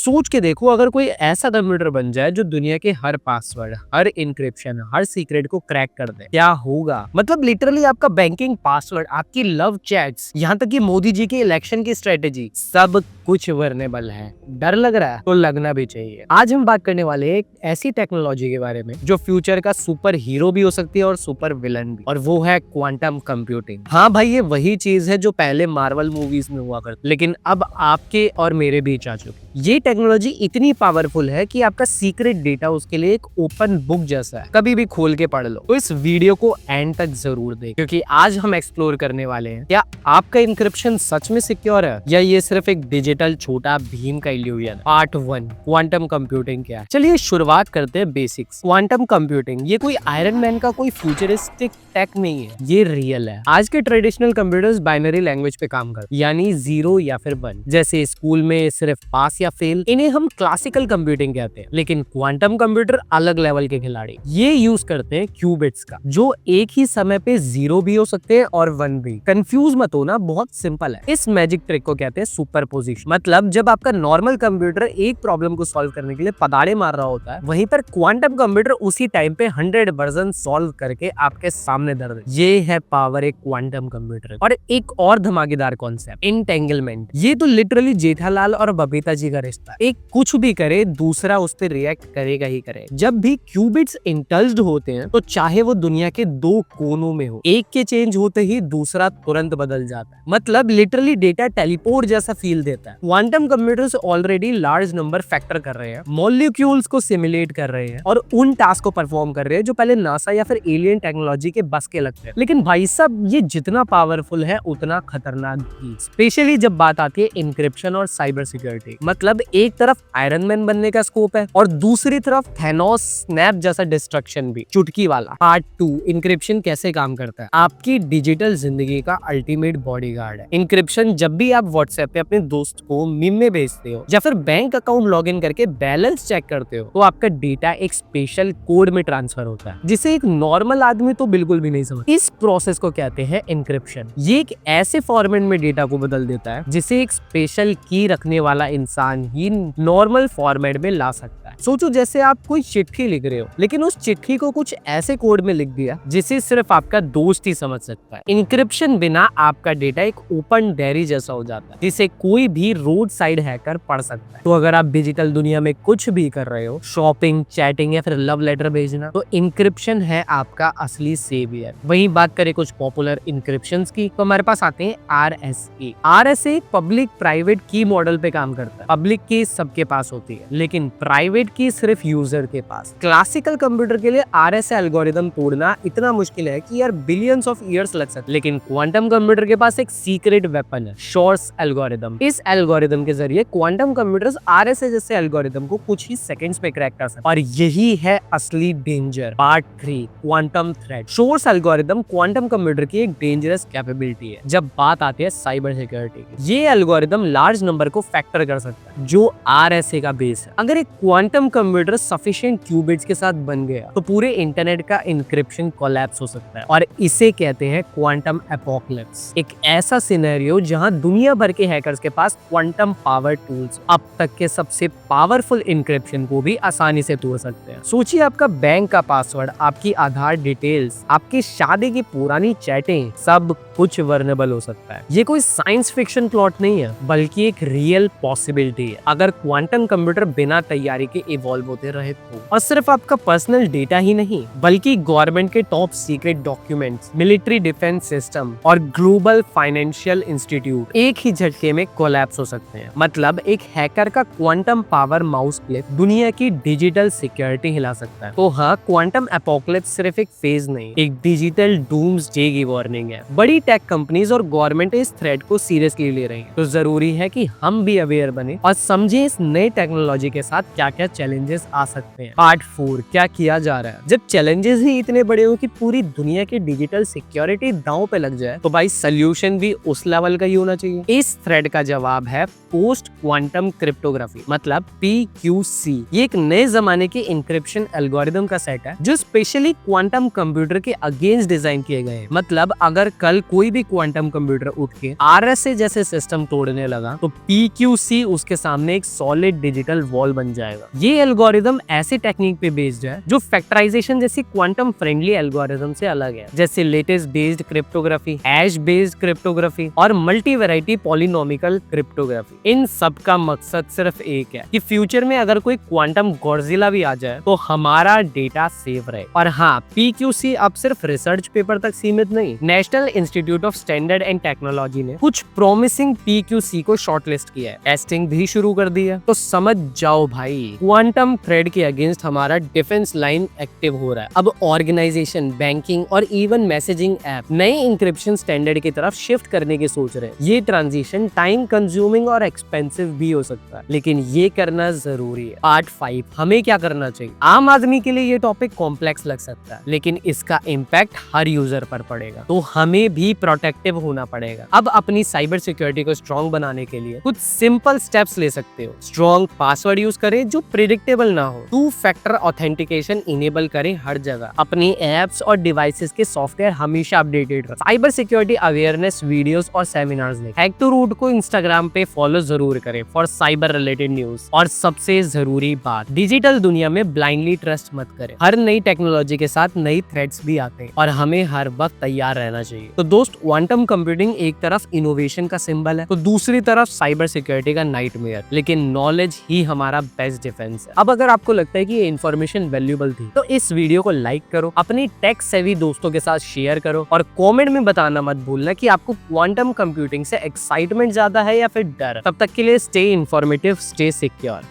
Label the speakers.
Speaker 1: सोच के देखो, अगर कोई ऐसा कंप्यूटर बन जाए जो दुनिया के हर पासवर्ड, हर इंक्रिप्शन, हर सीक्रेट को क्रैक कर दे, क्या होगा? मतलब लिटरली आपका बैंकिंग पासवर्ड, आपकी लव चैट्स, यहाँ तक कि मोदी जी के इलेक्शन की स्ट्रेटेजी, सब कुछ वर्नेबल है। डर लग रहा है तो लगना भी चाहिए। आज हम बात करने वाले एक ऐसी टेक्नोलॉजी के बारे में जो फ्यूचर का सुपर हीरो भी हो सकती है और सुपर विलन भी, और वो है क्वांटम कंप्यूटिंग। हाँ भाई, ये वही चीज है जो पहले मार्वल मूवीज में हुआ करती, लेकिन अब आपके और मेरे बीच आ चुकी। ये टेक्नोलॉजी इतनी पावरफुल है कि आपका सीक्रेट डेटा उसके लिए एक ओपन बुक जैसा है, कभी भी खोल के पढ़ लो। तो इस वीडियो को एंड तक जरूर देखें, क्योंकि आज हम एक्सप्लोर करने वाले हैं क्या आपका इंक्रिप्शन सच में सिक्योर है या ये सिर्फ एक डिजिटल छोटा भीम का इल्यूजन। पार्ट 1, क्वांटम कंप्यूटिंग क्या है। चलिए शुरुआत करते हैं बेसिक्स। क्वांटम कंप्यूटिंग ये कोई आयरन मैन का कोई फ्यूचरिस्टिक टेक नहीं है, ये रियल है। आज के ट्रेडिशनल कंप्यूटर्स बाइनरी लैंग्वेज पे काम करते हैं, यानी 0 या फिर 1, जैसे स्कूल में सिर्फ पास या फेल। इन्हें हम क्लासिकल कंप्यूटिंग कहते हैं। लेकिन क्वांटम कंप्यूटर अलग लेवल के खिलाड़ी, ये यूज करते हैं क्यूबिट्स का, जो एक ही समय पे 0 भी हो सकते हैं और 1 भी। कंफ्यूज मत होना, बहुत सिंपल है। इस मैजिक ट्रिक को कहते हैं सुपरपोजिशन। मतलब जब आपका नॉर्मल कंप्यूटर एक प्रॉब्लम को सॉल्व करने के लिए पदाड़े मार रहा होता है, वहीं पर क्वांटम कंप्यूटर उसी टाइम पे 100 वर्जन सॉल्व करके आपके सामने दर्द। ये है पावर एक क्वांटम कंप्यूटर। और एक और धमाकेदार कॉन्सेप्ट, इंटेंगलमेंट। ये तो लिटरली जेठालाल और बबीता जी का रिश्ता। एक कुछ भी करे, दूसरा उस पर रिएक्ट करेगा ही करे। जब भी क्यूबिट्स इंटल्ज्ड होते हैं, तो चाहे वो दुनिया के 2 कोनों में हो, एक के चेंज होते ही दूसरा तुरंत बदल जाता है। मतलब लिटरली डेटा टेलीपोर्ट जैसा फील देता है। Quantum computers already large number factor कर रहे हैं, मॉलिक्यूल्स को सिमुलेट कर रहे हैं और उन टास्क को परफॉर्म कर रहे हैं जो पहले नासा या फिर एलियन टेक्नोलॉजी के बस के लगते हैं। लेकिन भाई साहब, ये जितना पावरफुल है उतना खतरनाक भी, स्पेशली जब बात आती है इंक्रिप्शन और साइबर सिक्योरिटी। मतलब एक तरफ आयरन मैन बनने का स्कोप है और दूसरी तरफ थैनोस स्नैप जैसा डिस्ट्रक्शन भी, चुटकी वाला। पार्ट 2, इंक्रिप्शन कैसे काम करता है। आपकी डिजिटल जिंदगी का अल्टीमेट बॉडीगार्ड है इंक्रिप्शन। जब भी आप व्हाट्सएप पे अपने दोस्त को मीम में भेजते हो या फिर बैंक अकाउंट लॉगिन करके बैलेंस चेक करते हो, तो आपका डेटा एक स्पेशल कोड में ट्रांसफर होता है, जिसे एक नॉर्मल आदमी तो बिल्कुल भी नहीं समझ। इस प्रोसेस को कहते हैं इंक्रिप्शन। ये एक ऐसे फॉर्मेट में डेटा को बदल देता है जिसे एक स्पेशल की रखने वाला इंसान ही नॉर्मल फॉर्मेट में ला सकता है। सोचो जैसे आप कोई चिट्ठी लिख रहे हो, लेकिन उस चिट्ठी को कुछ ऐसे कोड में लिख दिया जिसे सिर्फ आपका दोस्त ही समझ सकता है। इंक्रिप्शन बिना आपका डेटा एक ओपन डायरी जैसा हो जाता है, जिसे कोई भी रोड साइड हैकर पढ़ सकता है। तो अगर आप डिजिटल दुनिया में कुछ भी कर रहे हो, शॉपिंग, चैटिंग या फिर लव लेटर भेजना, तो इंक्रिप्शन है आपका असली सेवियर। वहीं बात करें कुछ पॉपुलर इंक्रिप्शंस की, तो हमारे पास आते हैं RSA। RSA पब्लिक प्राइवेट की मॉडल पे काम करता है। पब्लिक की सबके पास होती है, लेकिन प्राइवेट की सिर्फ यूजर के पास। क्लासिकल कंप्यूटर के लिए RSA एल्गोरिदम तोड़ना इतना मुश्किल है कि यार बिलियंस ऑफ ईयर्स लग सकते, लेकिन क्वांटम कंप्यूटर के पास एक सीक्रेट वेपन है, शॉर्स एल्गोरिदम। इस एल्गोरिदम के जरिए क्वांटम कंप्यूटर्स RSA जैसे एल्गोरिदम को कुछ ही सेकंड्स में क्रैक कर सकते हैं। और यही है असली danger. Part 3, quantum threat. Shores algorithm quantum computer की एक डेंजरस कैपेबिलिटी है जब बात आती है साइबर सिक्योरिटी की। ये एल्गोरिदम लार्ज नंबर को फैक्टर कर सकता है, जो RSA का बेस है। अगर एक क्वांटम कंप्यूटर सफिशिएंट क्यूबिट्स के साथ बन गया, तो पूरे इंटरनेट का इंक्रिप्शन कोलैप्स हो सकता है, और इसे कहते हैं क्वांटम एपोकलिप्स। एक ऐसा सिनेरियो जहां दुनिया भर के हैकर्स के पास क्वांटम पावर टूल्स अब तक के सबसे पावरफुल इंक्रिप्शन को भी आसानी से तोड़ सकते हैं। सोचिए, आपका बैंक का पासवर्ड, आपकी आधार डिटेल्स, आपकी शादी की पुरानी चैटें, सब कुछ वर्नेबल हो सकता है। ये कोई साइंस फिक्शन प्लॉट नहीं है, बल्कि एक रियल पॉसिबिलिटी है अगर क्वांटम कंप्यूटर बिना तैयारी के इवॉल्व होते रहे तो। और सिर्फ आपका पर्सनल डेटा ही नहीं, बल्कि गवर्नमेंट के top secret documents, military defence system और ग्लोबल फाइनेंशियल इंस्टीट्यूट एक ही झटके में कोलैप्स हो सकते हैं। मतलब एक हैकर का क्वांटम पावर माउस क्लिक दुनिया की डिजिटल सिक्योरिटी हिला सकता है। तो हाँ, क्वांटम एपोकलिप्स सिर्फ एक फेज नहीं, एक डिजिटल डूम्सडे की वार्निंग है। बड़ी टेक कंपनीज और गवर्नमेंट इस थ्रेट को सीरियसली ले रही है, तो जरूरी है कि हम भी अवेयर बने और समझे इस नए टेक्नोलॉजी के साथ क्या क्या चैलेंजेस आ सकते हैं। पार्ट 4, क्या किया जा रहा है। जब चैलेंजेस ही इतने बड़े हो कि पूरी दुनिया की डिजिटल सिक्योरिटी दांव पे लग जाए, तो भाई सोल्यूशन भी उस लेवल का ही होना चाहिए। इस थ्रेड का जवाब है पोस्ट क्वांटम क्रिप्टोग्राफी, मतलब PQC। ये एक नए जमाने के इंक्रिप्शन एल्गोरिदम का सेट है जो स्पेशली क्वांटम कंप्यूटर के अगेंस्ट डिजाइन किए गए हैं। मतलब अगर कल कोई भी क्वांटम कंप्यूटर उठ के RSA जैसे सिस्टम तोड़ने लगा तो PQC उसके सामने एक सॉलिड डिजिटल वॉल बन जाएगा। ये एल्गोरिदम ऐसे टेक्निक पे बेस्ड है जो फैक्टराइजेशन जैसी क्वांटम फ्रेंडली एल्गोरिदम से अलग है, जैसे latest based cryptography, hash based cryptography और मल्टी वैरायटी पॉलिनोमिकल क्रिप्टोग्राफी। इन सब का मकसद सिर्फ एक है कि फ्यूचर में अगर कोई क्वांटम गॉडजिला भी आ जाए तो हमारा डेटा सेफ रहे। और हाँ, PQC अब सिर्फ रिसर्च पेपर तक सीमित नहीं। National institute of standard and technology ने कुछ प्रॉमिसिंग PQC को शॉर्टलिस्ट किया है, टेस्टिंग भी शुरू कर दी है। तो समझ जाओ भाई, क्वांटम थ्रेड के अगेंस्ट हमारा डिफेंस लाइन एक्टिव हो रहा है। अब ऑर्गेनाइजेशन, बैंकिंग और इवन मैसेजिंग ऐप नए इंक्रिप्शन स्टैंडर्ड की तरफ शिफ्ट करने की सोच रहे हैं। ये ट्रांजिशन टाइम कंज्यूमिंग और एक्सपेंसिव भी हो सकता है, लेकिन ये करना जरूरी है। पार्ट 5, हमें क्या करना चाहिए। आम आदमी के लिए ये टॉपिक कॉम्प्लेक्स लग सकता है, लेकिन इसका इम्पैक्ट हर यूजर पर पड़ेगा, तो हमें भी प्रोटेक्टिव होना पड़ेगा। अब अपनी साइबर सिक्योरिटी को स्ट्रॉन्ग बनाने के लिए कुछ सिंपल स्टेप्स ले सकते हो। स्ट्रॉन्ग पासवर्ड यूज करें जो प्रिडिक्टेबल ना हो। 2 फैक्टर ऑथेंटिकेशन इनेबल करें हर जगह। अपनी एप्स और डिवाइसेस के सॉफ्टवेयर हमेशा अपडेटेड रखें। साइबर सिक्योरिटी अवेयरनेस वीडियोस और सेमिनार्स देखें। हैक टू रूट को इंस्टाग्राम पे फॉलो जरूर करें फॉर साइबर रिलेटेड न्यूज। और सबसे जरूरी बात, डिजिटल दुनिया में ब्लाइंडली ट्रस्ट मत करें। हर नई टेक्नोलॉजी के साथ नई थ्रेट्स भी आते हैं और हमें हर वक्त तैयार रहना चाहिए। तो दोस्त, क्वांटम कंप्यूटिंग एक तरफ इनोवेशन का सिंबल है तो दूसरी तरफ साइबर सिक्योरिटी का नाइटमेयर, लेकिन नॉलेज ही हमारा बेस्ट डिफेंस है। अब अगर आपको लगता है कि ये इन्फॉर्मेशन वैल्यूएबल थी तो इस वीडियो को लाइक करो, अपनी टेक सेवी दोस्तों के साथ शेयर करो और कमेंट में बताना मत भूलना कि आपको क्वांटम कंप्यूटिंग से एक्साइटमेंट ज्यादा है या फिर डर। तब तक के लिए स्टे इन्फॉर्मेटिव, स्टे सिक्योर।